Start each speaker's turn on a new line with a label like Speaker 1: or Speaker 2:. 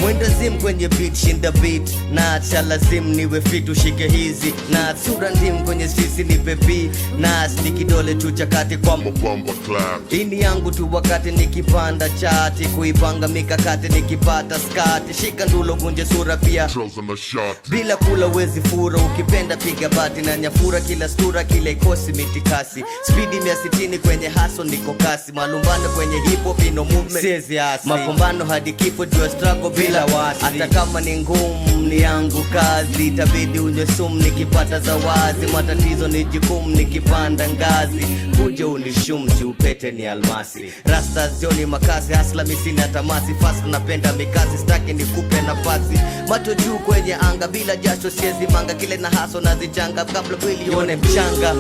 Speaker 1: Mwenda zim kwenye beat, shinda beat. Na acha lazim niwe fit ushike hizi. Na sura ndim kwenye sisi ni baby. Na stiki dole tu chakati kwa mbamba clap. Ini yangu tu wakati nikipanda chati. Kuipanga mikakati nikipata skati. Shika ndulo gunje sura pia bila kula wezi fura. Ukipenda piga bati na nyafura. Kila stura kila ikosi mitikasi. Speedi 160 kwenye haso niko kasi. Malumbano kwenye hip hop ino movement siezi asi. Mapumbano hadi kifo jua struggle bila wasi. Hata kama ni ngumu ni yangu kazi. Itabidi unywe sumu nikipata zawazi. Matatizo ni jukumu nikipanda ngazi. Kuja unishumji upete ni almasi. Rasta zioni makasi hasla misini atamasi. Fast napenda mikazi staki nikupe nafasi. Macho juu kwenye anga bila jasho siezi manga. Kile na haso nazichanga kabla mwili yone mchanga.